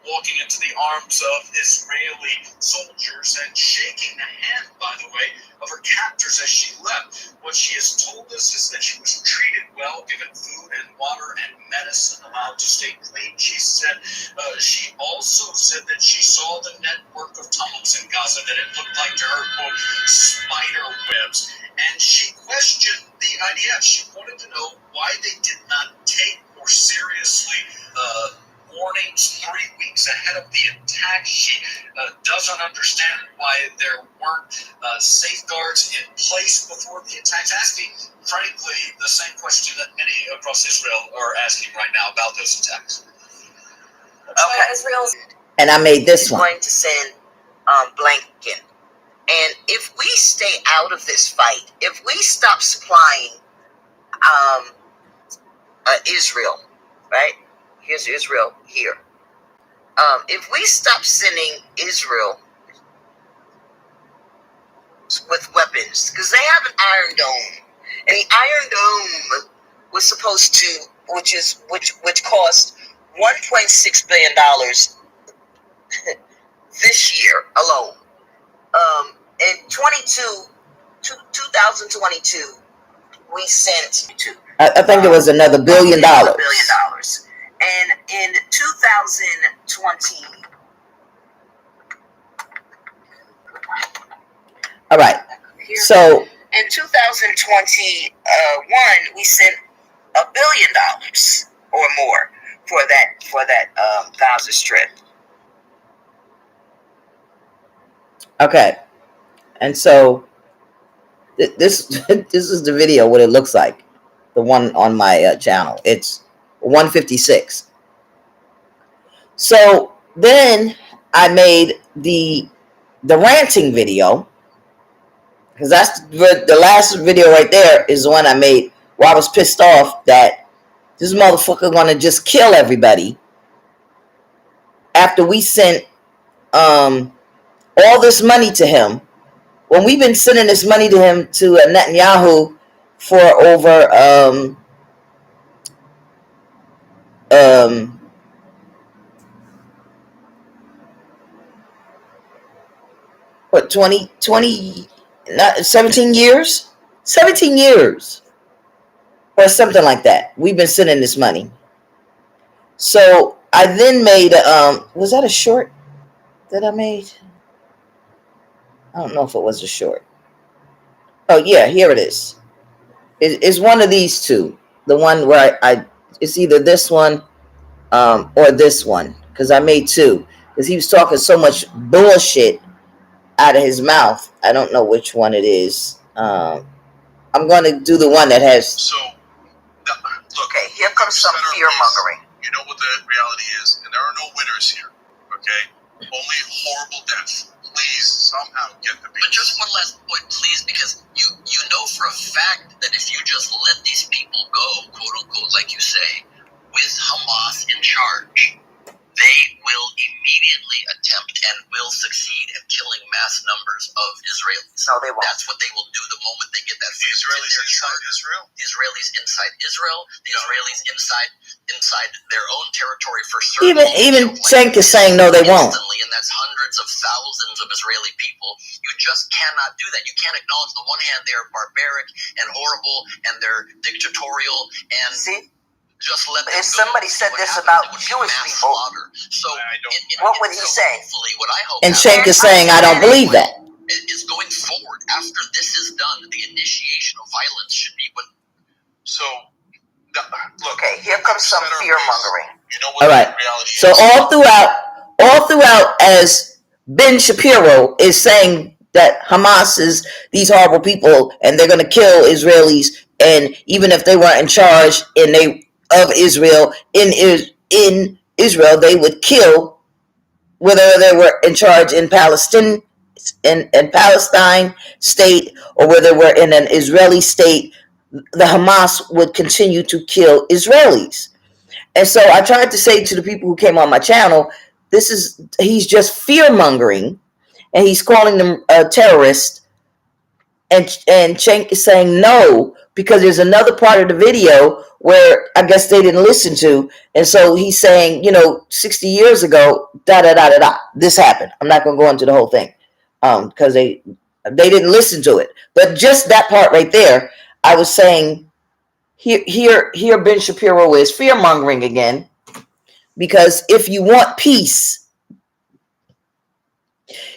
walking into the arms of Israeli soldiers and shaking the hand, by the way, of her captors as she left. What she has told us is that she was treated well, given food and water and medicine, allowed to stay clean. She said she also said that she saw the network of tunnels in Gaza, that it looked like to her, quote, spider webs. And she questioned the IDF. She wanted to know why they did not take more seriously warnings 3 weeks ahead of the attack. She doesn't understand why there weren't safeguards in place before the attacks, asking, frankly, the same question that many across Israel are asking right now about those attacks. Okay. Israel's And I made this one. going to send Blinken. And if we stay out of this fight, if we stop supplying Israel, right? Here's Israel here. If we stop sending Israel with weapons, because they have an Iron Dome, and the Iron Dome was supposed to, which cost $1.6 billion this year alone. In 2022, we sent I think it was another $1 billion. $1 billion. And in 2020, All right. So in 2021, we sent $1 billion or more for that Gaza Strip. okay, and so this is the video. What it looks like, the one on my channel. It's 156. So then I made the ranting video, because that's the last video right there is the one I made where I was pissed off that this motherfucker gonna just kill everybody after we sent all this money to him, when we've been sending this money to him, to Netanyahu, for over 17 years? 17 years. Or something like that. We've been sending this money. So I then made was that a short that I made? I don't know if it was a short. Oh yeah, here it is. It's one of these two. The one where I it's either this one or this one, because I made two, because he was talking so much bullshit out of his mouth. I don't know which one it is. I'm going to do the one that has. So, look, okay, here comes some fear mongering. You know what the reality is, and there are no winners here. Okay, only horrible death. Please somehow get the people. But just one last point, please, because you know for a fact that if you just let these people go, quote unquote, like you say, with Hamas in charge, they will immediately attempt and will succeed in killing mass numbers of Israelis. No, they won't. That's what they will do the moment they get that. The Israelis inside Israel. The Israelis inside Israel. The Israelis inside their own territory for certain. Even Cenk is saying no, they won't. And that's hundreds of thousands of Israeli people. You just cannot do that. You can't acknowledge, on the one hand, they're barbaric and horrible and they're dictatorial and. See? Just let them if somebody said this about Jewish people, so what would he say? What I hope and Cenk is saying, I don't believe that. Is going forward, after this is done, the initiation of violence should be when. So, look. Okay, here comes some fear mongering. You know what all right. So all throughout, as Ben Shapiro is saying that Hamas is these horrible people and they're going to kill Israelis, and even if they weren't in charge of Israel in Israel, they would kill, whether they were in charge in Palestine state or whether they were in an Israeli state. The Hamas would continue to kill Israelis. And so I tried to say to the people who came on my channel, he's just fear mongering, and he's calling them terrorists. And Cenk is saying, no, because there's another part of the video where I guess they didn't listen to. And so he's saying, 60 years ago, da da da da da, this happened. I'm not going to go into the whole thing because they didn't listen to it. But just that part right there, I was saying, here Ben Shapiro is fear-mongering again, because if you want peace,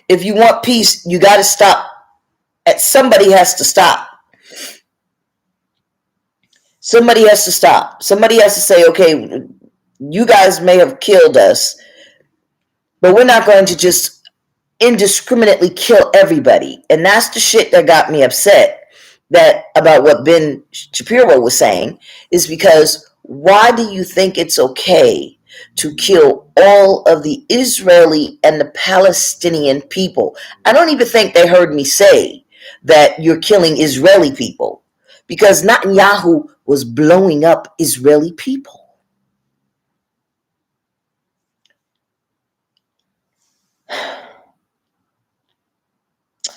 you got to stop. Somebody has to stop. Somebody has to stop. Somebody has to say, okay, you guys may have killed us, but we're not going to just indiscriminately kill everybody. And that's the shit that got me upset about what Ben Shapiro was saying, is because why do you think it's okay to kill all of the Israeli and the Palestinian people? I don't even think they heard me say that you're killing Israeli people, because Netanyahu was blowing up Israeli people.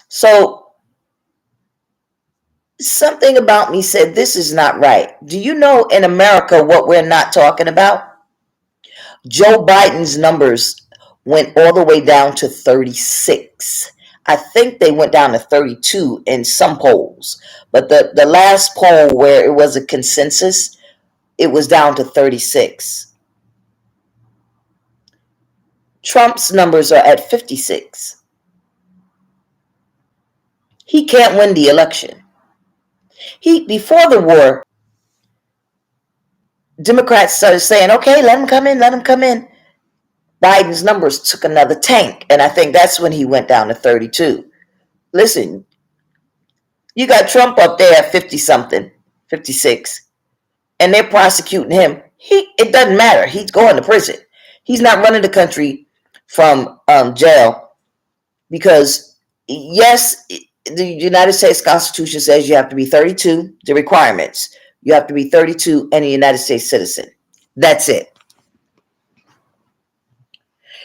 So something about me said, this is not right. Do you know in America what we're not talking about? Joe Biden's numbers went all the way down to 36. I think they went down to 32 in some polls. But the last poll where it was a consensus, it was down to 36. Trump's numbers are at 56. He can't win the election. Before the war, Democrats started saying, okay, let him come in. Biden's numbers took another tank, and I think that's when he went down to 32. Listen, you got Trump up there at 50-something, 56, and they're prosecuting him. It doesn't matter. He's going to prison. He's not running the country from jail, because, yes, the United States Constitution says you have to be 32, the requirements. You have to be 32 and a United States citizen. That's it.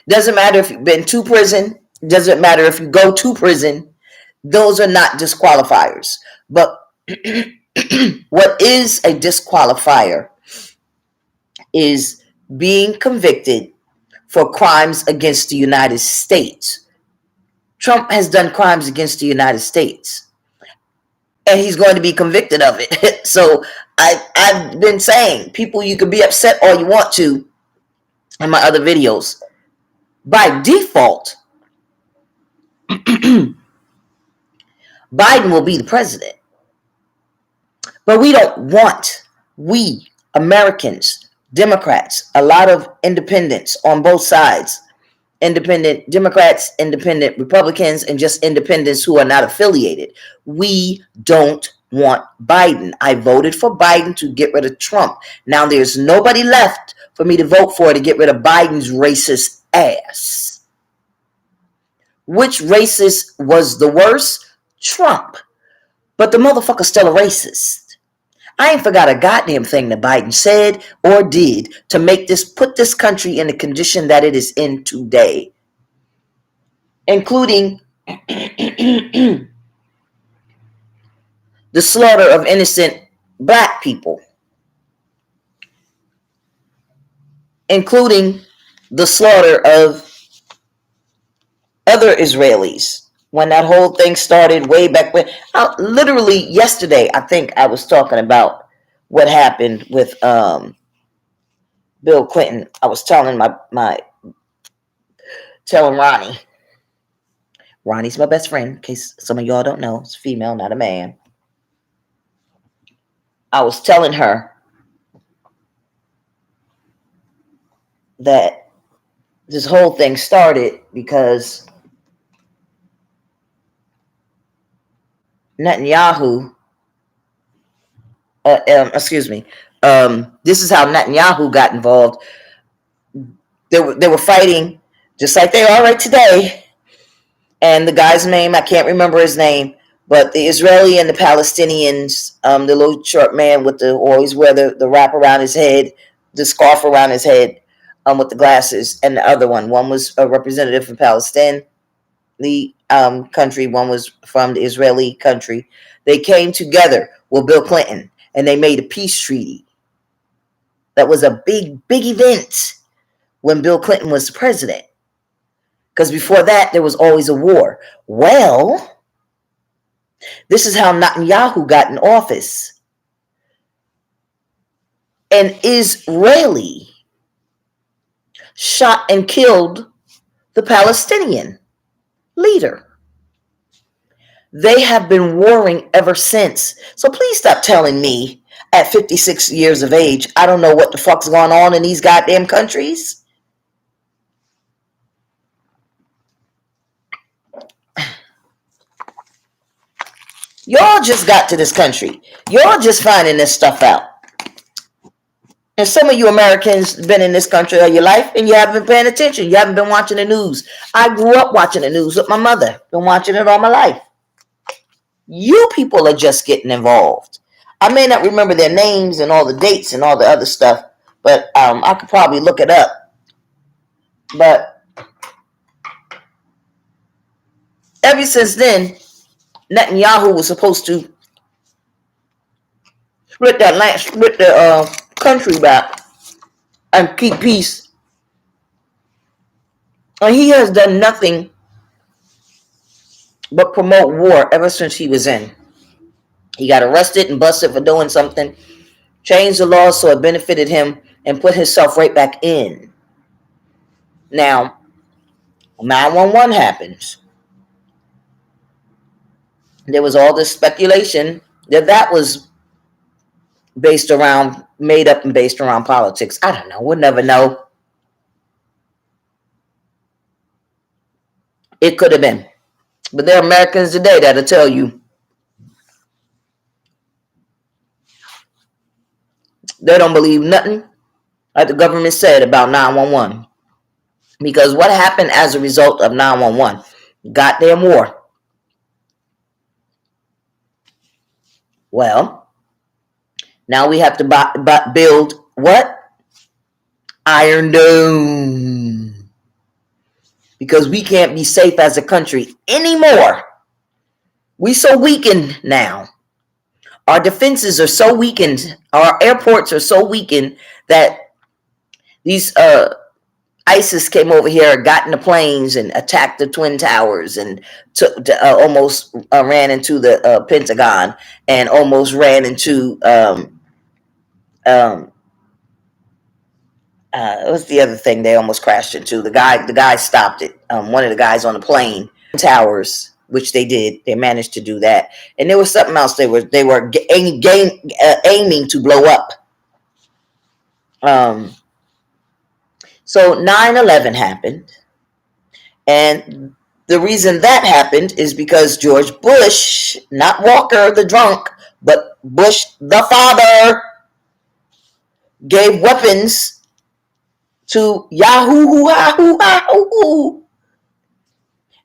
Doesn't matter if you've been to prison. Doesn't matter if you go to prison. Those are not disqualifiers. But what is a disqualifier is being convicted for crimes against the United States. Trump has done crimes against the United States, and he's going to be convicted of it. So I've been saying, people, you can be upset all you want to in my other videos. By default, Biden will be the president. But we Americans, Democrats, a lot of independents on both sides, independent Democrats, independent Republicans, and just independents who are not affiliated, we don't want Biden. I voted for Biden to get rid of Trump. Now there's nobody left for me to vote for to get rid of Biden's racist ass. Which racist was the worst? Trump. But the motherfucker's still a racist. I ain't forgot a goddamn thing that Biden said or did to put this country in the condition that it is in today, including the slaughter of innocent black people, including the slaughter of other Israelis. When that whole thing started way back when, literally yesterday, I think I was talking about what happened with Bill Clinton. I was telling telling Ronnie. Ronnie's my best friend, in case some of y'all don't know. It's a female, not a man. I was telling her that this whole thing started because Netanyahu, this is how Netanyahu got involved. They were fighting just like they are right today. And the guy's name, I can't remember his name, but the Israeli and the Palestinians, the little short man with always wear the wrap around his head, the scarf around his head, with the glasses, and the other one was a representative from Palestine, the country, one was from the Israeli country. They came together with Bill Clinton, and they made a peace treaty. That was a big event when Bill Clinton was the president. Because before that, there was always a war. Well, this is how Netanyahu got in office. An Israeli shot and killed the Palestinian leader. They have been warring ever since. So please stop telling me at 56 years of age, I don't know what the fuck's going on in these goddamn countries. Y'all just got to this country. Y'all just finding this stuff out. And some of you Americans been in this country all your life and you haven't been paying attention. You haven't been watching the news. I grew up watching the news with my mother. Been watching it all my life. You people are just getting involved. I may not remember their names and all the dates and all the other stuff, but I could probably look it up. But ever since then, Netanyahu was supposed to split the country back and keep peace. And he has done nothing but promote war ever since he was in. He got arrested and busted for doing something, changed the law so it benefited him, and put himself right back in. Now, 911 happens. There was all this speculation that was made up and based around politics. I don't know. We'll never know. It could have been. But there are Americans today that'll tell you they don't believe nothing like the government said about 911. Because what happened as a result of 911? Goddamn war. Well, now we have to build what? Iron Dome. Because we can't be safe as a country anymore. We so weakened now. Our defenses are so weakened. Our airports are so weakened that these ISIS came over here, got in the planes and attacked the Twin Towers and almost ran into the Pentagon and almost ran into what's the other thing they almost crashed into? The guy stopped it. One of the guys on the plane, towers, which they did. They managed to do that. And there was something else they were aiming to blow up. So 9/11 happened. And the reason that happened is because George Bush, not Walker the drunk, but Bush the father, gave weapons to Yahoo,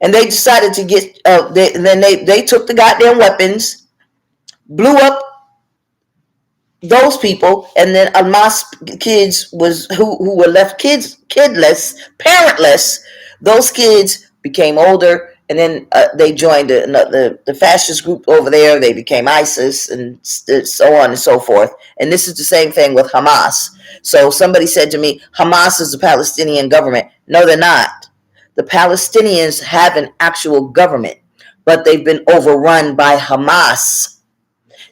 and they decided to get. They took the goddamn weapons, blew up those people, and then Hamas kids who were left kidless, parentless. Those kids became older, and then they joined the fascist group over there. They became ISIS, and so on and so forth. And this is the same thing with Hamas. So somebody said to me, Hamas is the Palestinian government. No, they're not. The Palestinians have an actual government, but they've been overrun by Hamas.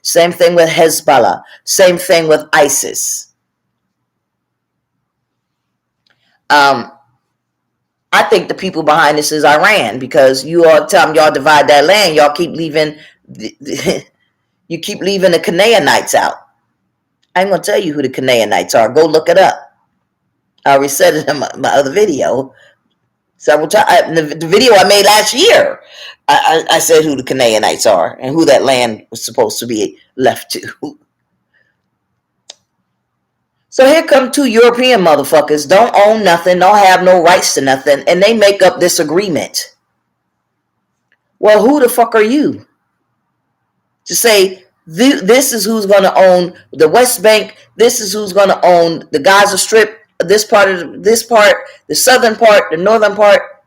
Same thing with Hezbollah. Same thing with ISIS. I think the people behind this is Iran, because you all tell them y'all divide that land, y'all keep leaving you keep leaving the Canaanites out. I ain't gonna tell you who the Canaanites are. Go look it up. I already said it in my other video several times. The video I made last year, I said who the Canaanites are and who that land was supposed to be left to. So here come two European motherfuckers, don't own nothing, don't have no rights to nothing, and they make up this agreement. Well, who the fuck are you to say this is who's going to own the West Bank, this is who's going to own the Gaza Strip, this part, the southern part, the northern part?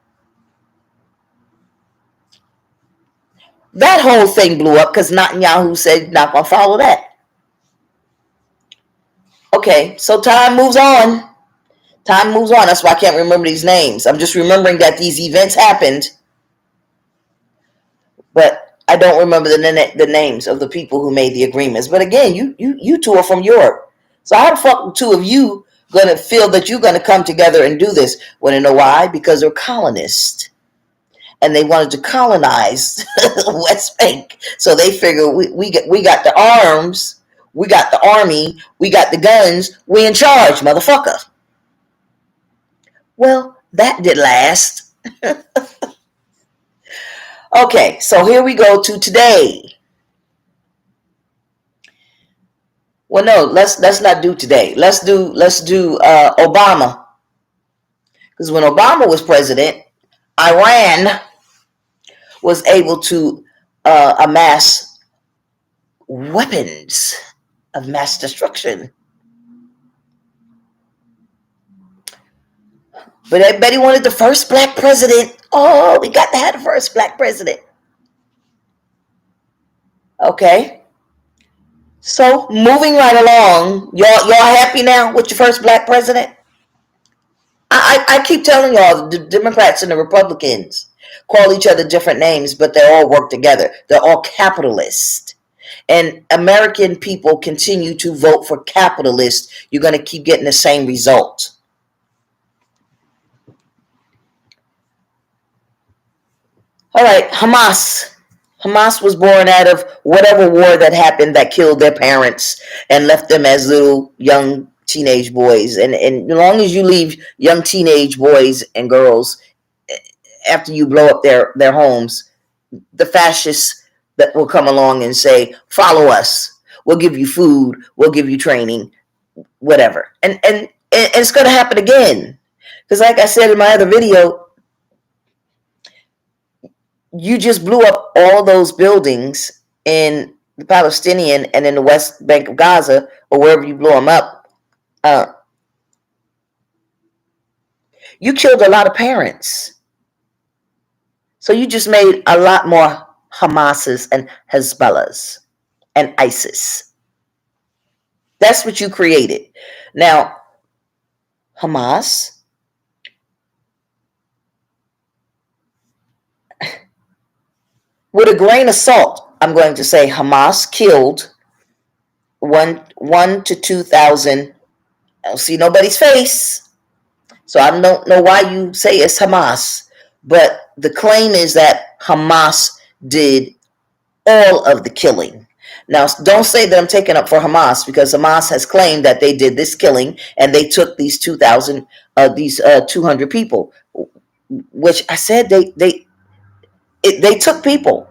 That whole thing blew up because Netanyahu said not gonna follow that. Okay, so time moves on. Time moves on. That's why I can't remember these names. I'm just remembering that these events happened, but I don't remember the names of the people who made the agreements. But again, you two are from Europe, so how the fuck the two of you gonna feel that you're gonna come together and do this? Want to know why? Because they're colonists, and they wanted to colonize West Bank. So they figure we got the arms, we got the army, we got the guns, we in charge, motherfucker. Well, that did last. Okay, so here we go to today. Well, no, let's not do today. Let's do Obama, because when Obama was president, Iran was able to amass weapons of mass destruction. But everybody wanted the first black president. Oh, we got to have the first black president. Okay. So moving right along, y'all happy now with your first black president? I keep telling y'all, the Democrats and the Republicans call each other different names, but they all work together. They're all capitalist. And American people continue to vote for capitalists. You're going to keep getting the same result. All right, Hamas. Hamas was born out of whatever war that happened that killed their parents and left them as little young teenage boys. And as long as you leave young teenage boys and girls after you blow up their homes, the fascists that will come along and say, follow us. We'll give you food. We'll give you training, whatever. And it's going to happen again. Because like I said in my other video, you just blew up all those buildings in the Palestinian and in the West Bank of Gaza, or wherever you blew them up. You killed a lot of parents. So you just made a lot more Hamases and Hezbollahs and ISIS. That's what you created. Now, Hamas, with a grain of salt, I'm going to say Hamas killed 1 to 2,000. I don't see nobody's face, so I don't know why you say it's Hamas. But the claim is that Hamas did all of the killing. Now, don't say that I'm taking up for Hamas, because Hamas has claimed that they did this killing and they took these 2,000, these 200 people, which I said they took people.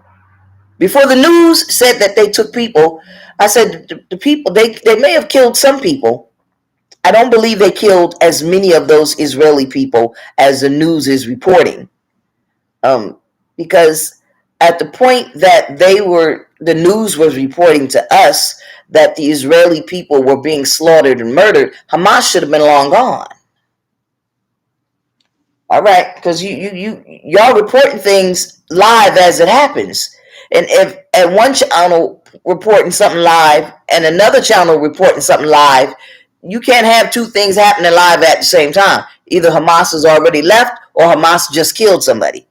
Before the news said that they took people, I said the people, they may have killed some people. I don't believe they killed as many of those Israeli people as the news is reporting. Because at the point that the news was reporting to us that the Israeli people were being slaughtered and murdered, Hamas should have been long gone. All right, because y'all reporting things live as it happens, and if at one channel reporting something live and another channel reporting something live, you can't have two things happening live at the same time. Either Hamas has already left or Hamas just killed somebody.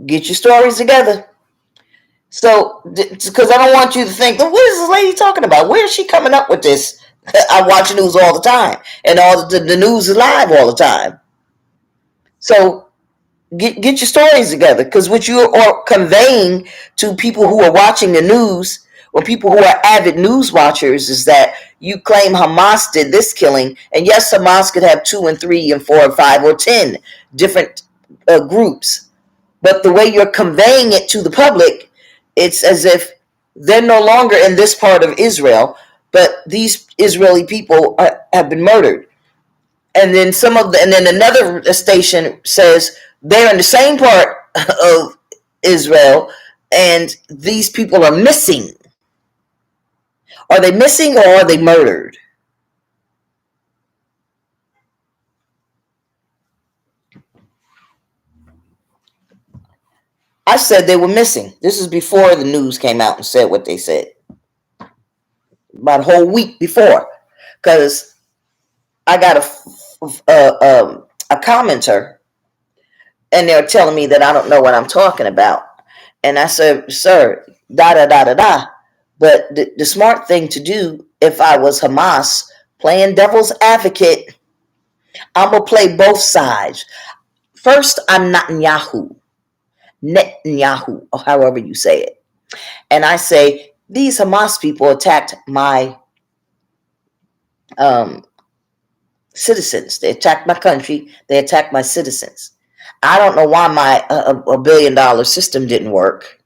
Get your stories together. So, because I don't want you to think, what is this lady talking about? Where is she coming up with this? I watch news all the time, and all the news is live all the time. So get your stories together, because what you are conveying to people who are watching the news, or people who are avid news watchers, is that you claim Hamas did this killing, and yes, Hamas could have 2 and 3 and 4 and 5 or 10 different groups, but the way you're conveying it to the public, it's as if they're no longer in this part of Israel, but these Israeli people have been murdered. And then and then another station says they're in the same part of Israel, and these people are missing. Are they missing, or are they murdered? I said they were missing. This is before the news came out and said what they said. About a whole week before. Because I got a commenter, and they're telling me that I don't know what I'm talking about. And I said, sir, da da da da da. But the smart thing to do, if I was Hamas playing devil's advocate, I'm going to play both sides. First, I'm Netanyahu, or however you say it. And I say, these Hamas people attacked my citizens. They attacked my country. They attacked my citizens. I don't know why my $1 billion system didn't work.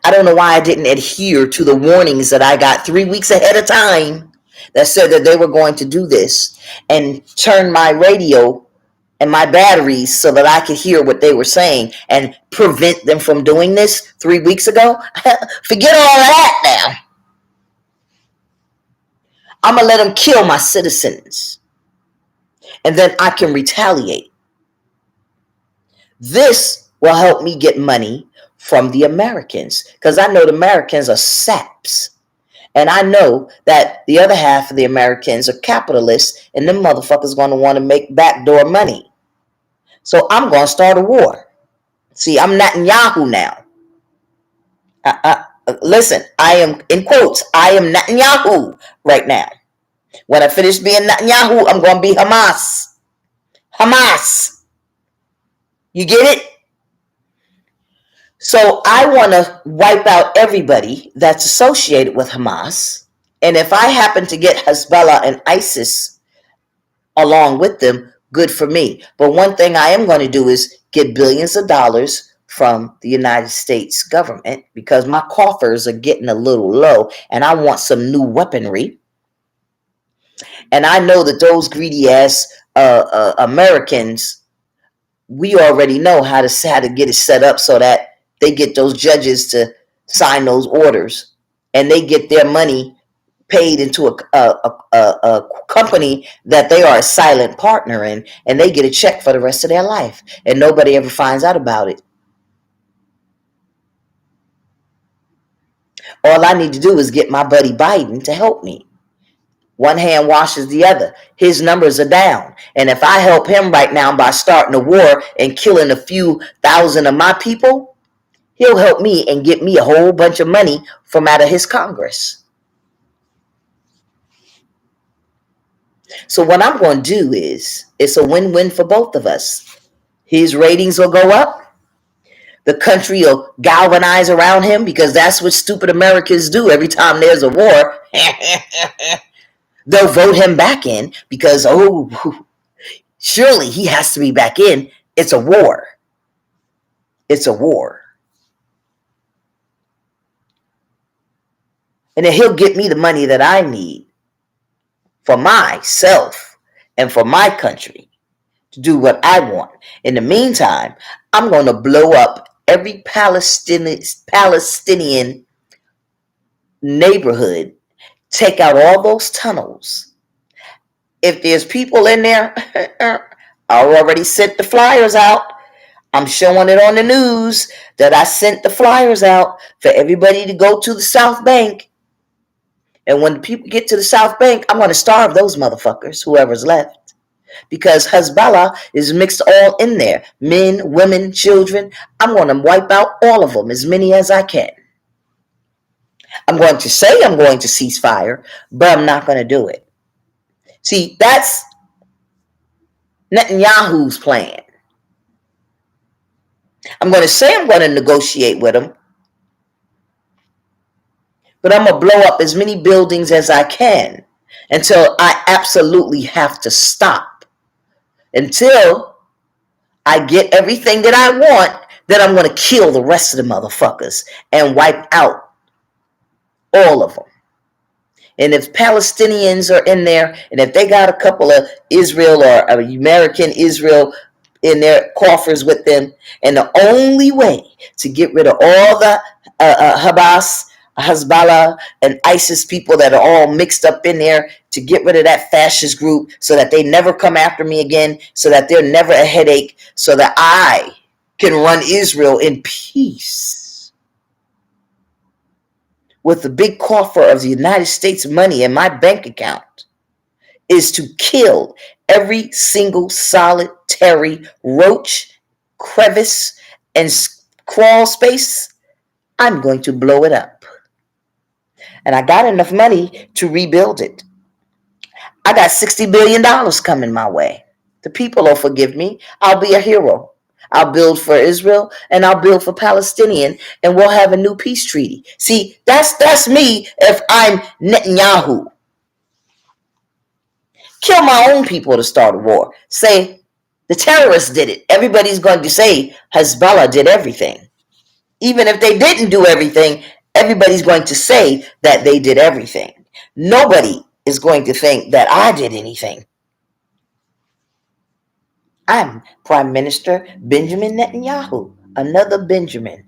I don't know why I didn't adhere to the warnings that I got 3 weeks ahead of time that said that they were going to do this, and turn my radio and my batteries so that I could hear what they were saying and prevent them from doing this 3 weeks ago. Forget all that now. I'm going to let them kill my citizens, and then I can retaliate. This will help me get money from the Americans, because I know the Americans are saps. And I know that the other half of the Americans are capitalists, and them motherfuckers going to want to make backdoor money. So I'm going to start a war. See, I'm Netanyahu now. Listen, I am, in quotes, I am Netanyahu right now. When I finish being Netanyahu, I'm going to be Hamas. Hamas. You get it? So I want to wipe out everybody that's associated with Hamas. And if I happen to get Hezbollah and ISIS along with them, good for me. But one thing I am going to do is get billions of dollars from the United States government, because my coffers are getting a little low and I want some new weaponry. And I know that those greedy ass Americans, we already know how to get it set up so that they get those judges to sign those orders, and they get their money paid into a company that they are a silent partner in, and they get a check for the rest of their life, and nobody ever finds out about it. All I need to do is get my buddy Biden to help me. One hand washes the other. His numbers are down. And if I help him right now by starting a war and killing a few thousand of my people, he'll help me and get me a whole bunch of money from out of his Congress. So what I'm going to do is, it's a win-win for both of us. His ratings will go up. The country will galvanize around him, because that's what stupid Americans do every time there's a war. They'll vote him back in because, surely he has to be back in. It's a war. It's a war. And then he'll get me the money that I need for myself and for my country to do what I want. In the meantime, I'm going to blow up every Palestinian neighborhood, take out all those tunnels. If there's people in there, I already sent the flyers out. I'm showing it on the news that I sent the flyers out for everybody to go to the South Bank. And when the people get to the South Bank, I'm going to starve those motherfuckers, whoever's left. Because Hezbollah is mixed all in there. Men, women, children. I'm going to wipe out all of them, as many as I can. I'm going to say I'm going to cease fire, but I'm not going to do it. See, that's Netanyahu's plan. I'm going to say I'm going to negotiate with him, but I'm going to blow up as many buildings as I can until I absolutely have to stop. Until I get everything that I want, then I'm going to kill the rest of the motherfuckers and wipe out all of them. And if Palestinians are in there, and if they got a couple of Israel or American Israel in their coffers with them, and the only way to get rid of all the Hezbollah, and ISIS people that are all mixed up in there, to get rid of that fascist group so that they never come after me again, so that they're never a headache, so that I can run Israel in peace with the big coffer of the United States money in my bank account is to kill every single solitary roach, crevice, and crawl space, I'm going to blow it up. And I got enough money to rebuild it. I got $60 billion coming my way. The people will forgive me. I'll be a hero. I'll build for Israel and I'll build for Palestinian, and we'll have a new peace treaty. See, that's me if I'm Netanyahu. Kill my own people to start a war. Say the terrorists did it. Everybody's going to say Hezbollah did everything. Even if they didn't do everything, everybody's going to say that they did everything. Nobody is going to think that I did anything. I'm Prime Minister Benjamin Netanyahu, another Benjamin.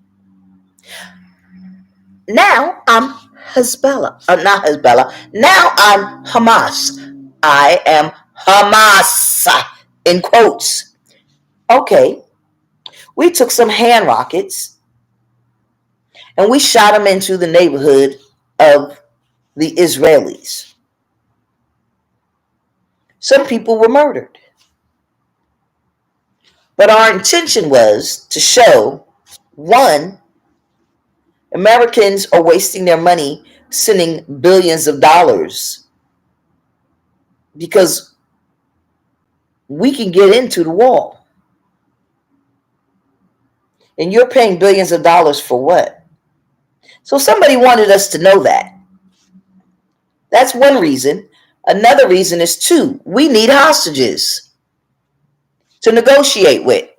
Now I'm Hezbollah. Not Hezbollah. Now I'm Hamas. I am Hamas, in quotes. Okay, we took some hand rockets and we shot them into the neighborhood of the Israelis. Some people were murdered. But our intention was to show, one, Americans are wasting their money sending billions of dollars because we can get into the wall. And you're paying billions of dollars for what? So somebody wanted us to know that. That's one reason. Another reason is, two, we need hostages to negotiate with.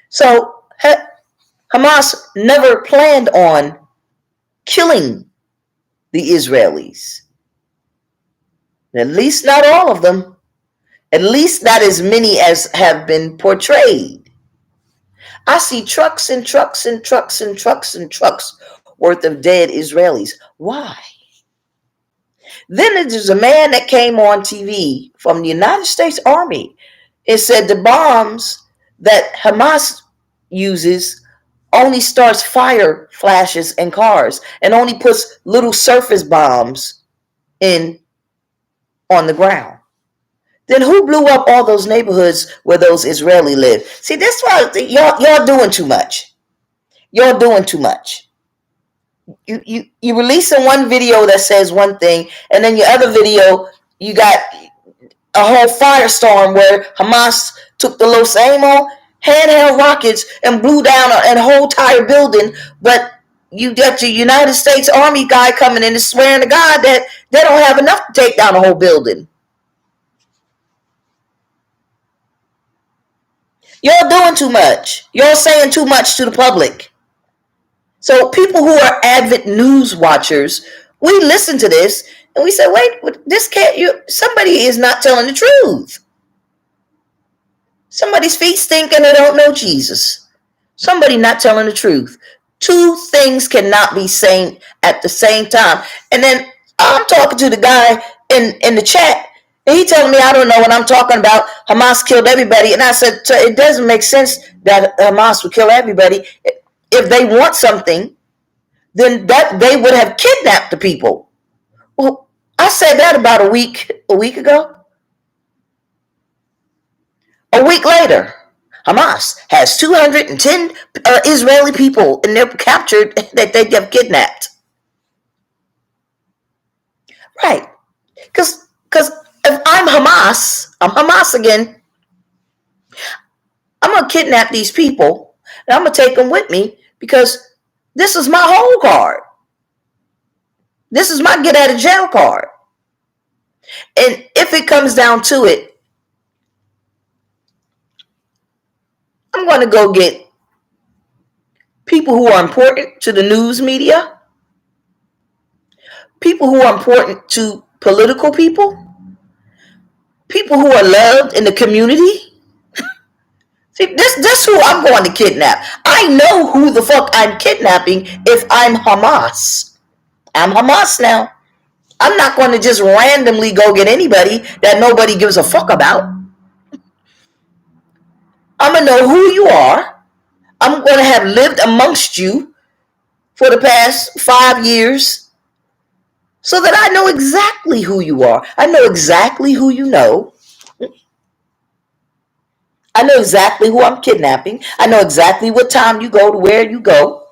So Hamas never planned on killing the Israelis. At least not all of them. At least not as many as have been portrayed. I see trucks and trucks and trucks and trucks and trucks worth of dead Israelis. Why? Then there's a man that came on TV from the United States Army. It said the bombs that Hamas uses only starts fire flashes in cars and only puts little surface bombs in on the ground. Then who blew up all those neighborhoods where those Israelis live? See, that's why y'all doing too much. Y'all doing too much. You releasing one video that says one thing, and then your other video you got a whole firestorm where Hamas took the Los Amos handheld rockets and blew down a whole entire building, but you got your United States Army guy coming in and swearing to God that they don't have enough to take down a whole building. Y'all doing too much. Y'all saying too much to the public. So people who are avid news watchers, we listen to this and we say, wait, this can't, somebody is not telling the truth. Somebody's feet stink and they don't know Jesus. Somebody not telling the truth. Two things cannot be saying at the same time. And then I'm talking to the guy in the chat, and he telling me I don't know what I'm talking about. Hamas killed everybody. And I said, it doesn't make sense that Hamas would kill everybody. If they want something, then that they would have kidnapped the people. Well, I said that about a week ago. A week later, Hamas has 210 Israeli people, and they're captured that they have kidnapped. Right. Because if I'm Hamas again, I'm going to kidnap these people, and I'm going to take them with me because this is my whole card. This is my get out of jail card. And if it comes down to it, I'm going to go get people who are important to the news media, people who are important to political people, people who are loved in the community. See, this who I'm going to kidnap. I know who the fuck I'm kidnapping if I'm Hamas. I'm Hamas now. I'm not going to just randomly go get anybody that nobody gives a fuck about. I'm going to know who you are. I'm going to have lived amongst you for the past 5 years so that I know exactly who you are. I know exactly who you know. I know exactly who I'm kidnapping. I know exactly what time you go to where you go.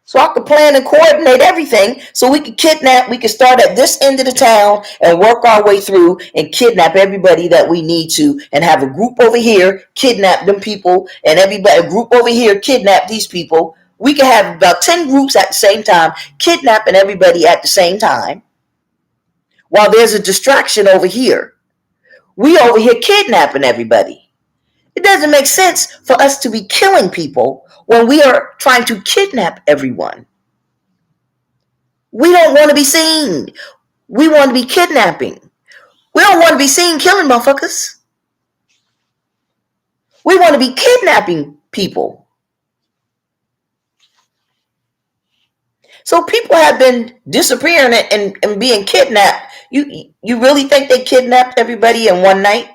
So I could plan and coordinate everything so we could kidnap, we could start at this end of the town and work our way through and kidnap everybody that we need to and have a group over here, kidnap them people, and everybody, a group over here, kidnap these people. We could have about 10 groups at the same time, kidnapping everybody at the same time while there's a distraction over here. We over here kidnapping everybody. It doesn't make sense for us to be killing people when we are trying to kidnap everyone. We don't want to be seen. We want to be kidnapping. We don't want to be seen killing motherfuckers. We want to be kidnapping people. So people have been disappearing and being kidnapped. You really think they kidnapped everybody in one night?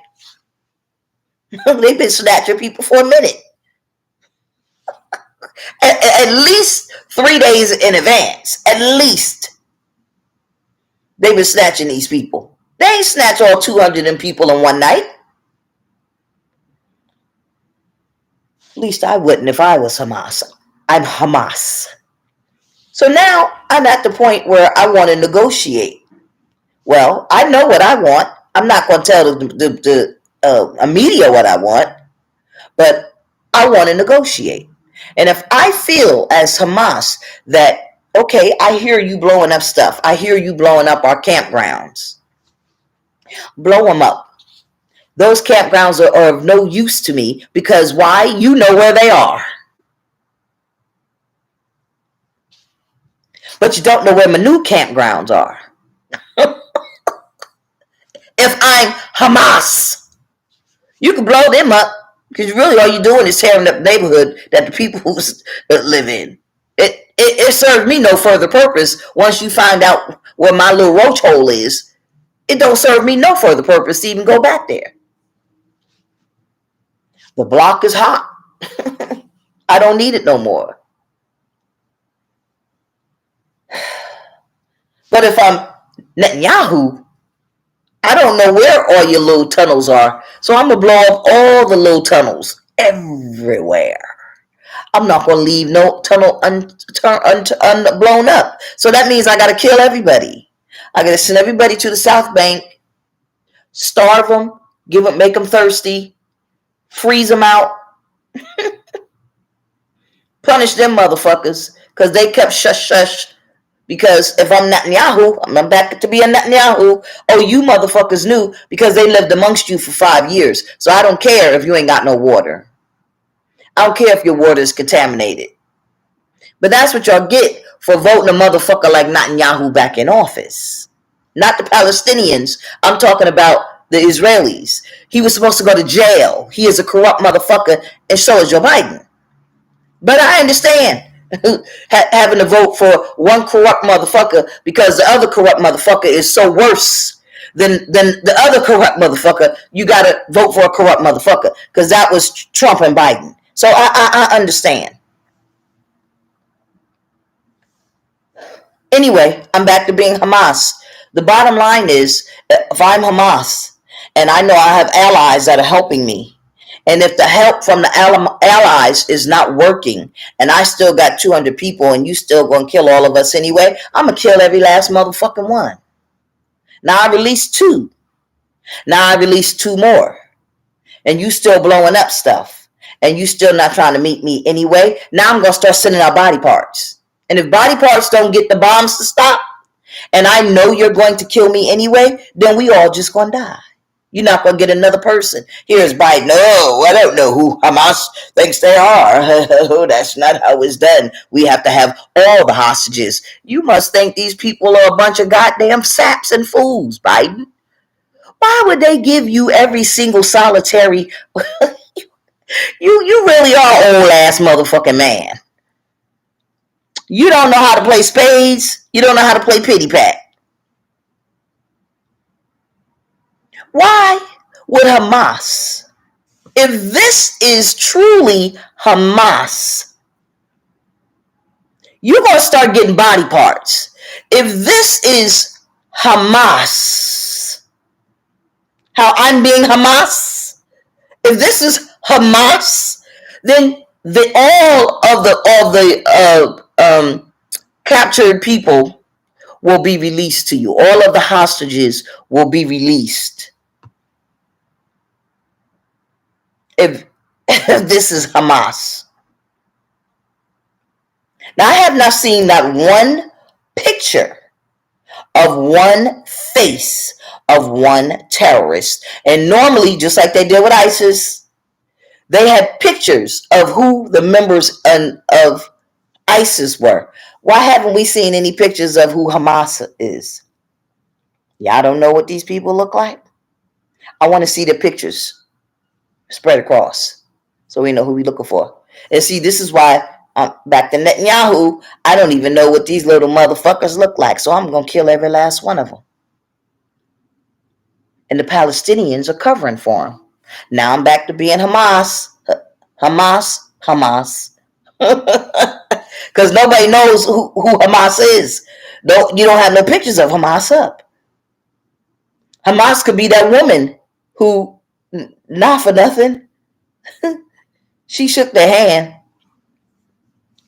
They've been snatching people for a minute. At least 3 days in advance. At least. They've been snatching these people. They ain't snatch all 200 people in one night. At least I wouldn't if I was Hamas. I'm Hamas. So now I'm at the point where I want to negotiate. Well, I know what I want. I'm not going to tell the media what I want, but I want to negotiate. And if I feel as Hamas that, okay, I hear you blowing up stuff. I hear you blowing up our campgrounds. Blow them up. Those campgrounds are of no use to me because why? You know where they are. But you don't know where my new campgrounds are. If I'm Hamas, you can blow them up because really all you're doing is tearing up the neighborhood that the people live in. It serves me no further purpose once you find out where my little roach hole is. It don't serve me no further purpose to even go back there. The block is hot. I don't need it no more. But if I'm Netanyahu, I don't know where all your little tunnels are. So I'm going to blow up all the little tunnels everywhere. I'm not going to leave no tunnel blown up. So that means I got to kill everybody. I got to send everybody to the South Bank, starve them, make them thirsty, freeze them out, punish them motherfuckers because they kept shush. Because if I'm Netanyahu, I'm back to be a Netanyahu. Oh, you motherfuckers knew because they lived amongst you for 5 years. So I don't care if you ain't got no water. I don't care if your water is contaminated. But that's what y'all get for voting a motherfucker like Netanyahu back in office. Not the Palestinians. I'm talking about the Israelis. He was supposed to go to jail. He is a corrupt motherfucker, and so is Joe Biden. But I understand having to vote for one corrupt motherfucker because the other corrupt motherfucker is so worse than the other corrupt motherfucker. You got to vote for a corrupt motherfucker because that was Trump and Biden. So I understand. Anyway, I'm back to being Hamas. The bottom line is, if I'm Hamas and I know I have allies that are helping me, and if the help from the allies is not working and I still got 200 people and you still going to kill all of us anyway, I'm going to kill every last motherfucking one. Now I released 2. Now I released 2 more. And you still blowing up stuff. And you still not trying to meet me anyway. Now I'm going to start sending out body parts. And if body parts don't get the bombs to stop, and I know you're going to kill me anyway, then we all just going to die. You're not going to get another person. Here's Biden. No, I don't know who Hamas thinks they are. That's not how it's done. We have to have all the hostages. You must think these people are a bunch of goddamn saps and fools, Biden. Why would they give you every single solitary... You really are old ass motherfucking man. You don't know how to play spades. You don't know how to play pity pat. Why would Hamas If this is truly Hamas, you're going to start getting body parts. If this is Hamas, how I'm being Hamas, if this is Hamas, then all of the captured people will be released to you. All of the hostages will be released. If this is Hamas. Now, I have not seen that one picture of one face of one terrorist. And normally, just like they did with ISIS, they had pictures of who the members of ISIS were. Why haven't we seen any pictures of who Hamas is? Y'all don't know what these people look like? I want to see the pictures spread across so we know who we're looking for. And see, this is why back to Netanyahu, I don't even know what these little motherfuckers look like, so I'm going to kill every last one of them. And the Palestinians are covering for them. Now I'm back to being Hamas. Hamas. Because nobody knows who Hamas is. You don't have no pictures of Hamas up. Hamas could be that woman who, not for nothing, she shook their hand.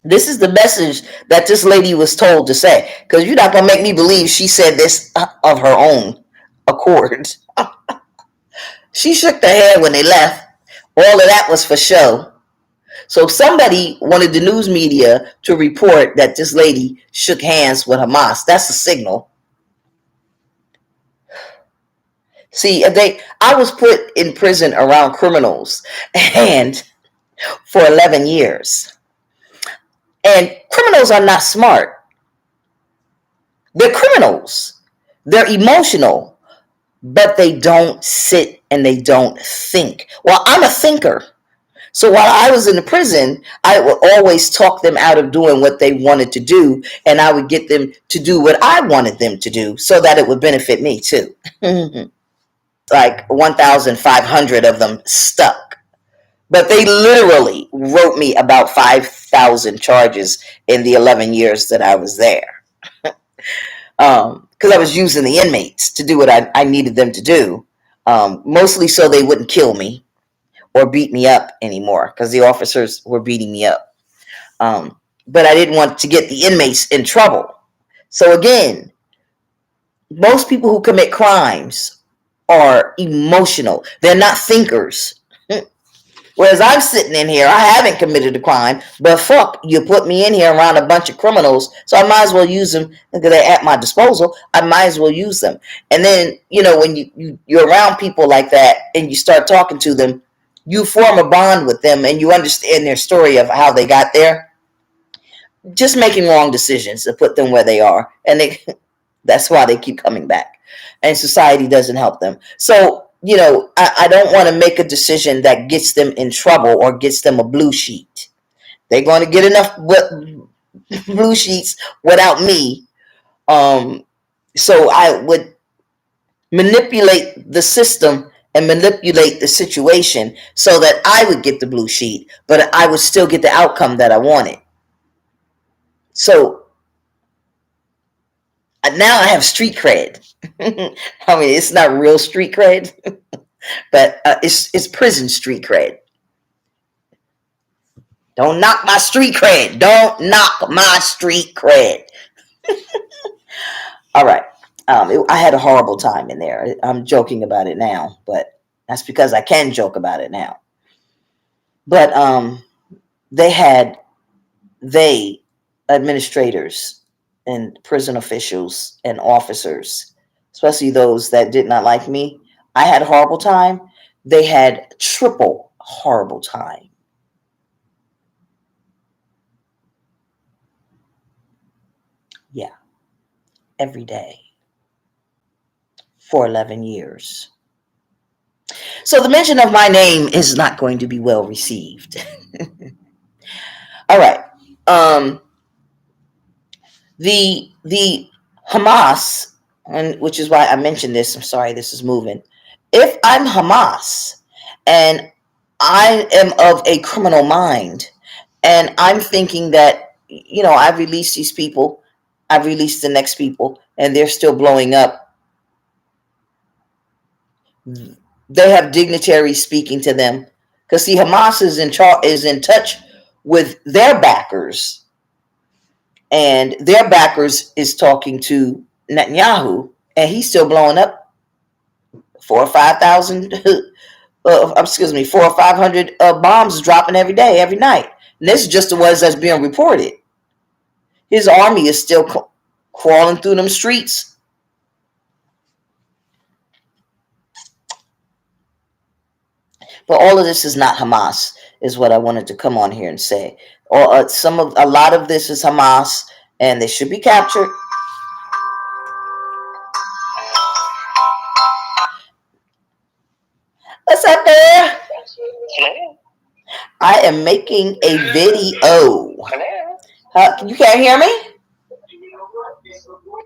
This is the message that this lady was told to say. Because you're not going to make me believe she said this of her own accord. She shook their hand when they left. All of that was for show. So somebody wanted the news media to report that this lady shook hands with Hamas. That's a signal. See, I was put in prison around criminals and for 11 years. And criminals are not smart. They're criminals. They're emotional, but they don't sit and they don't think. Well, I'm a thinker. So while I was in the prison, I would always talk them out of doing what they wanted to do, and I would get them to do what I wanted them to do so that it would benefit me too. Like 1,500 of them stuck. But they literally wrote me about 5,000 charges in the 11 years that I was there. Because I was using the inmates to do what I needed them to do, mostly so they wouldn't kill me or beat me up anymore, because the officers were beating me up. But I didn't want to get the inmates in trouble. So again, most people who commit crimes are emotional. They're not thinkers. Whereas I'm sitting in here, I haven't committed a crime, but fuck, you put me in here around a bunch of criminals, so I might as well use them because they're at my disposal. I might as well use them. And then, when you're around people like that and you start talking to them, you form a bond with them and you understand their story of how they got there. Just making wrong decisions to put them where they are. And that's why they keep coming back. And society doesn't help them. So, I don't want to make a decision that gets them in trouble or gets them a blue sheet. They're going to get enough blue sheets without me. So I would manipulate the system and manipulate the situation so that I would get the blue sheet, but I would still get the outcome that I wanted. So now I have street cred. I mean, it's not real street cred, but it's prison street cred. Don't knock my street cred. Don't knock my street cred. All right. I had a horrible time in there. I'm joking about it now, but that's because I can joke about it now. But administrators and prison officials and officers, especially those that did not like me, I had a horrible time. They had triple horrible time. Yeah. Every day. For 11 years. So the mention of my name is not going to be well received. All right. The Hamas, and which is why I mentioned this. I'm sorry, this is moving. If I'm Hamas and I am of a criminal mind, and I'm thinking that, I've released these people, I've released the next people, and they're still blowing up. They have dignitaries speaking to them, because see, Hamas is in touch with their backers, and their backers is talking to Netanyahu, and he's still blowing up 4,000 or 500 bombs dropping every day, every night. And this is just the ones that's being reported. His army is still crawling through them streets. But all of this is not Hamas, is what I wanted to come on here and say. Or a lot of this is Hamas, and they should be captured. What's up there? Hello. I am making a video. Hello. You can't hear me?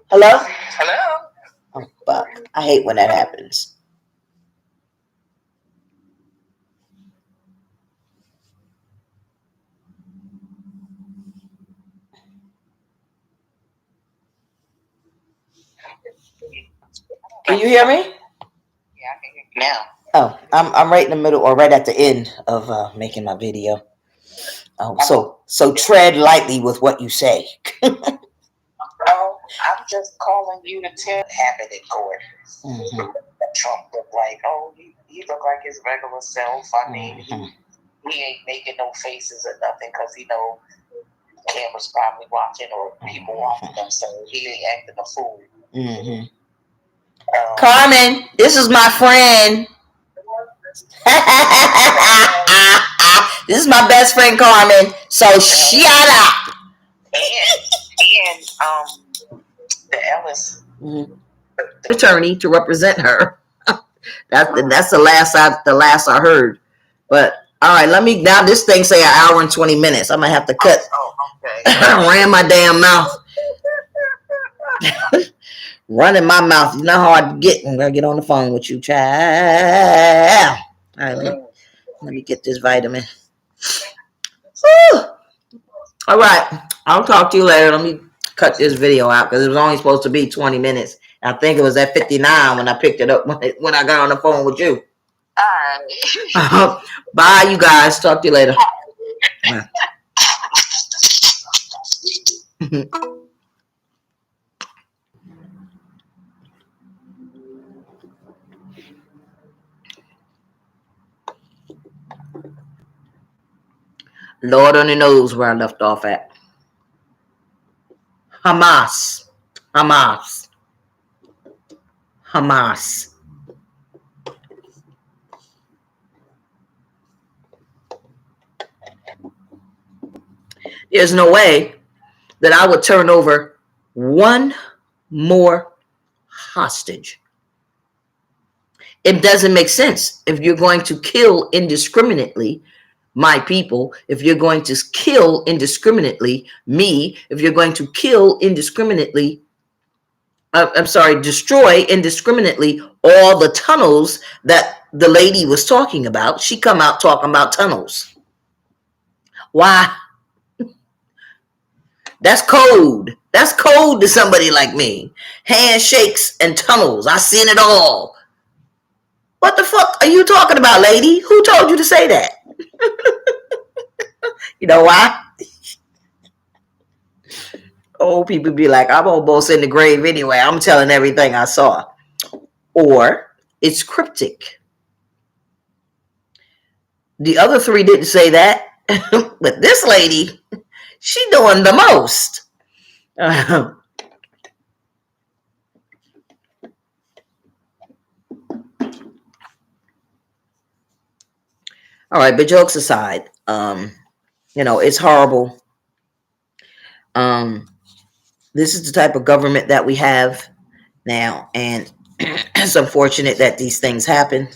Hello? Hello. Oh, fuck. I hate when that happens. Can you hear me? Yeah, I can hear you now. Oh, I'm right in the middle, or right at the end of making my video. Oh, so tread lightly with what you say. Well, I'm just calling you to tell what happened in court. Mm-hmm. Trump looked like, he looked like his regular self. I mean, he ain't making no faces or nothing because he know cameras probably watching or people watching them, so he ain't acting a fool. Mm-hmm. Carmen, this is my friend. This is my best friend, Carmen. So shut up. And the Ellis attorney to represent her. That's the last I heard. But all right, now this thing say an hour and 20 minutes. I might have to cut. Okay. Ran my damn mouth. Running my mouth. You know how I get when I get on the phone with you, child. All right, let me get this vitamin. Woo. All right, I'll talk to you later. Let me cut this video out because it was only supposed to be 20 minutes. I think it was at 59 when I picked it up when I got on the phone with you. All right. Bye, you guys. Talk to you later. Lord only knows where I left off at. Hamas. There's no way that I would turn over one more hostage. It doesn't make sense. If you're going to kill indiscriminately my people, if you're going to kill indiscriminately me, if you're going to kill indiscriminately, destroy indiscriminately all the tunnels that the lady was talking about, she come out talking about tunnels. Why? That's code. That's code to somebody like me. Handshakes and tunnels. I seen it all. What the fuck are you talking about, lady? Who told you to say that? You know why? Old people be like, I'm almost in the grave anyway. I'm telling everything I saw. Or it's cryptic. The other three didn't say that. But this lady, she doing the most. All right, but jokes aside, it's horrible. This is the type of government that we have now, and it's unfortunate that these things happen.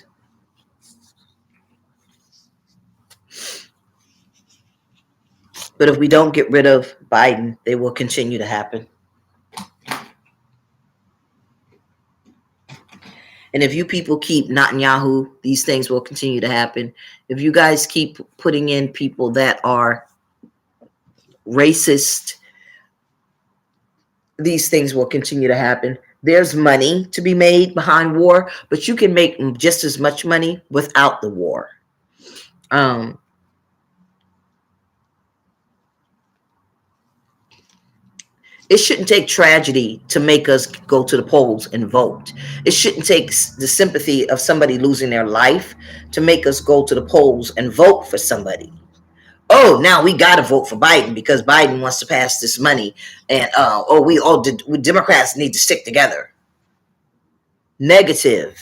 But if we don't get rid of Biden, they will continue to happen. And if you people keep Netanyahu, these things will continue to happen. If you guys keep putting in people that are racist, these things will continue to happen. There's money to be made behind war, but you can make just as much money without the war. It shouldn't take tragedy to make us go to the polls and vote. It shouldn't take the sympathy of somebody losing their life to make us go to the polls and vote for somebody. Oh, now we got to vote for Biden because Biden wants to pass this money. And, we Democrats need to stick together. Negative.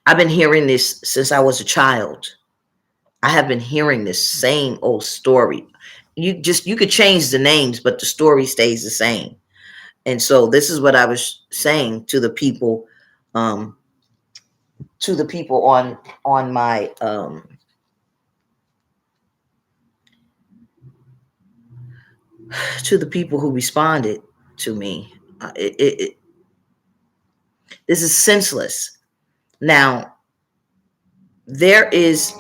I've been hearing this since I was a child. I have been hearing this same old story. You could change the names, but the story stays the same. And so this is what I was saying to the people, on my to the people who responded to me. This is senseless. Now, there is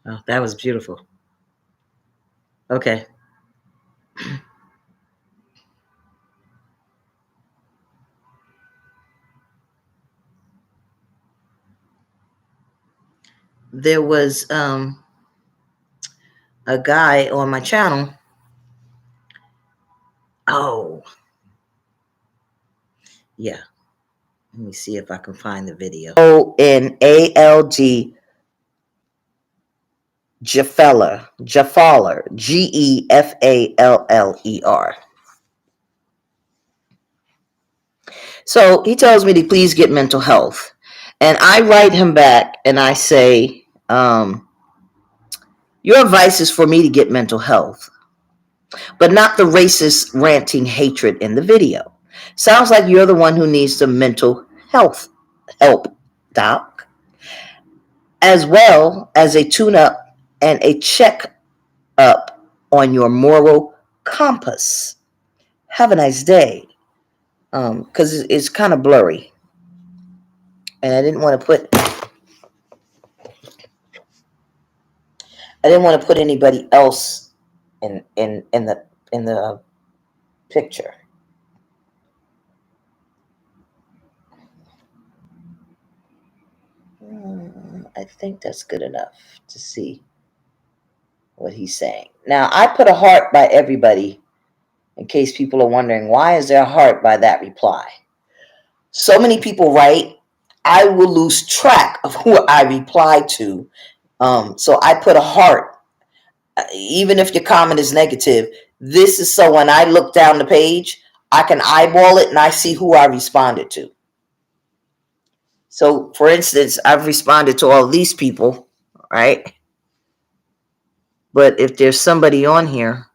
oh, that was beautiful. Okay. There was a guy on my channel. Oh, yeah. Let me see if I can find the video. Ronald Gefaller, Gefaller. So he tells me to please get mental health. And I write him back and I say, your advice is for me to get mental health, but not the racist ranting hatred in the video. Sounds like you're the one who needs the mental health help, Doc, as well as a tune-up and a check-up on your moral compass. Have a nice day. Because it's kind of blurry. And I didn't want to put anybody else in the picture. I think that's good enough to see what he's saying. Now, I put a heart by everybody in case people are wondering, why is there a heart by that reply? So many people write, I will lose track of who I reply to. So I put a heart. Even if your comment is negative, this is so when I look down the page, I can eyeball it and I see who I responded to. So, for instance, I've responded to all these people, right? But if there's somebody on here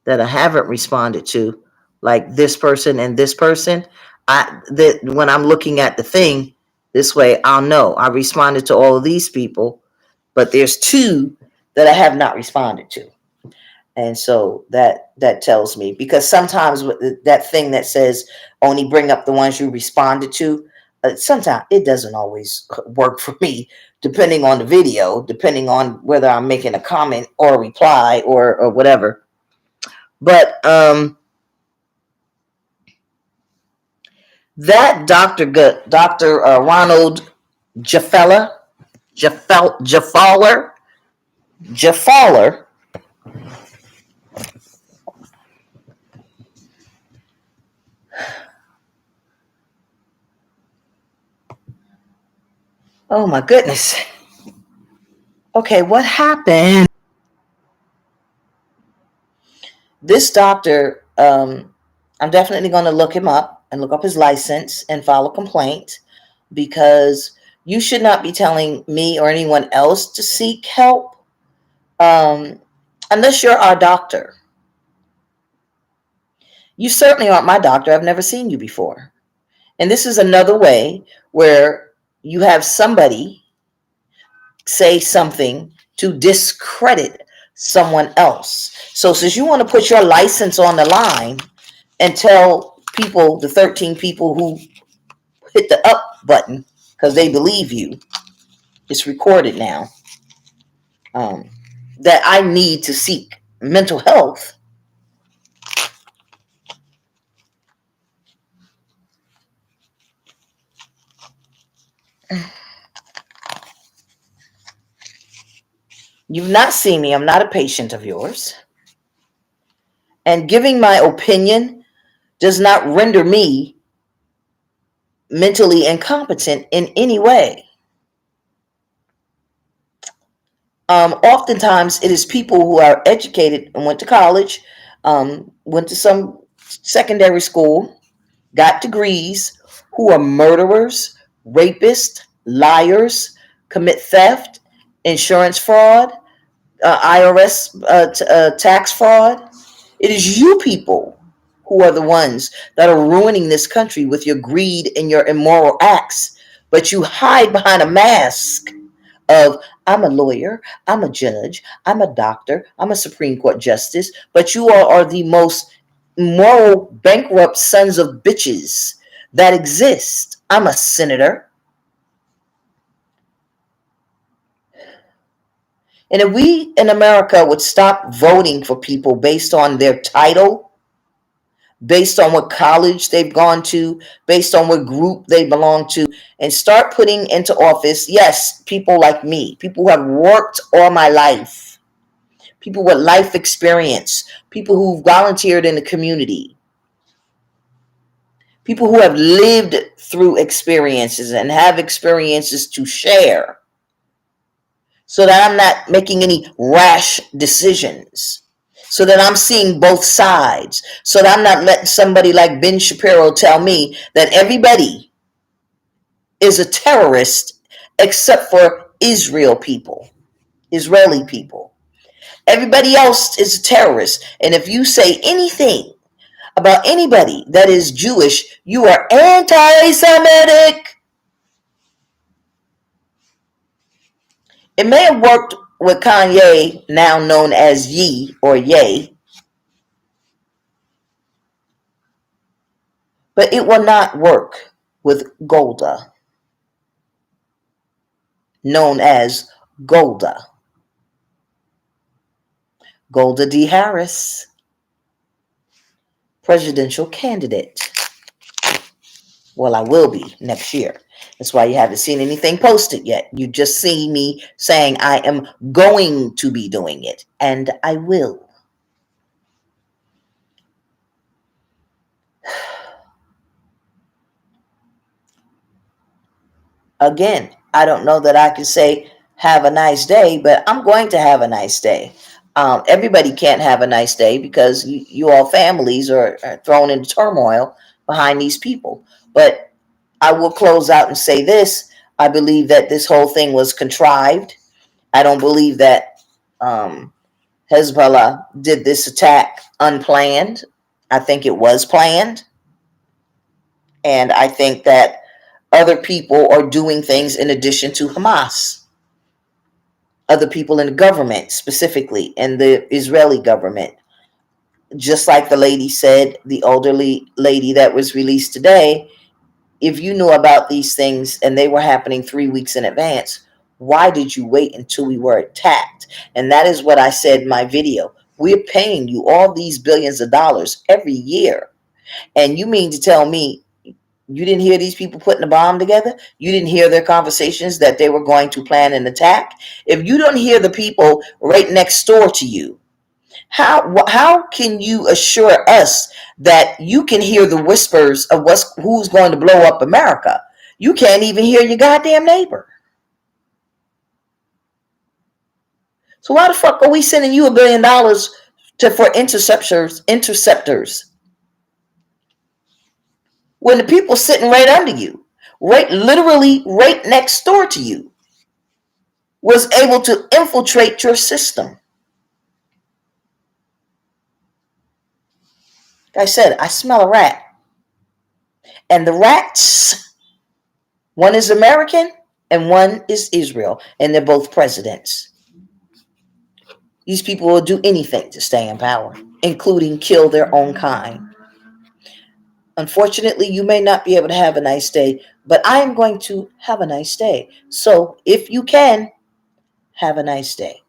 that I haven't responded to, like this person and this person, when I'm looking at the thing this way, I'll know I responded to all of these people, but there's two that I have not responded to. And so that tells me, because sometimes that thing that says only bring up the ones you responded to, sometimes it doesn't always work for me, depending on the video, depending on whether I'm making a comment or a reply or whatever. But That Dr. Ronald Gefaller, Gefaller, Gefaller. Oh my goodness. Okay, what happened? This doctor, I'm definitely going to look him up and look up his license and file a complaint, because you should not be telling me or anyone else to seek help, um, unless you're our doctor. You certainly aren't my doctor. I've never seen you before. And this is another way where you have somebody say something to discredit someone else. So since you want to put your license on the line and tell people, the 13 people who hit the up button because they believe you, it's recorded now, that I need to seek mental health. You've not seen me. I'm not a patient of yours. And giving my opinion does not render me mentally incompetent in any way. Oftentimes, it is people who are educated and went to college, went to some secondary school, got degrees, who are murderers, rapists, liars, commit theft, insurance fraud, IRS tax fraud. It is you people who are the ones that are ruining this country with your greed and your immoral acts, but you hide behind a mask of, I'm a lawyer, I'm a judge, I'm a doctor, I'm a Supreme Court justice, but you all are the most moral bankrupt sons of bitches that exist. I'm a senator. And if we in America would stop voting for people based on their title, based on what college they've gone to, based on what group they belong to, and start putting into office, yes, people like me, people who have worked all my life, people with life experience, people who've volunteered in the community, people who have lived through experiences and have experiences to share, so that I'm not making any rash decisions, so that I'm seeing both sides, so that I'm not letting somebody like Ben Shapiro tell me that everybody is a terrorist except for Israeli people. Everybody else is a terrorist. And if you say anything about anybody that is Jewish, you are anti-Semitic. It may have worked with Kanye, now known as Ye or Ye, but it will not work with Golda, known as Golda. Golda D. Harris, presidential candidate. Well, I will be next year. That's why you haven't seen anything posted yet. You just see me saying I am going to be doing it, and I will. Again, I don't know that I can say have a nice day, but I'm going to have a nice day. Everybody can't have a nice day because you all families are thrown into turmoil behind these people. But I will close out and say this. I believe that this whole thing was contrived. I don't believe that Hezbollah did this attack unplanned. I think it was planned. And I think that other people are doing things in addition to Hamas. Other people in the government, specifically in the Israeli government. Just like the lady said, the elderly lady that was released today, if you knew about these things and they were happening 3 weeks in advance, why did you wait until we were attacked? And that is what I said in my video. We're paying you all these billions of dollars every year. And you mean to tell me You didn't hear these people putting a bomb together. You didn't hear their conversations that they were going to plan an attack. If you don't hear the people right next door to you, how can you assure us that you can hear the whispers of who's going to blow up America? You can't even hear your goddamn neighbor. So why the fuck are we sending you $1 billion for interceptors? When the people sitting right under you, literally right next door to you, was able to infiltrate your system. Like I said, I smell a rat. And the rats, one is American and one is Israel. And they're both presidents. These people will do anything to stay in power, including kill their own kind. Unfortunately, you may not be able to have a nice day, but I am going to have a nice day. So if you can, have a nice day.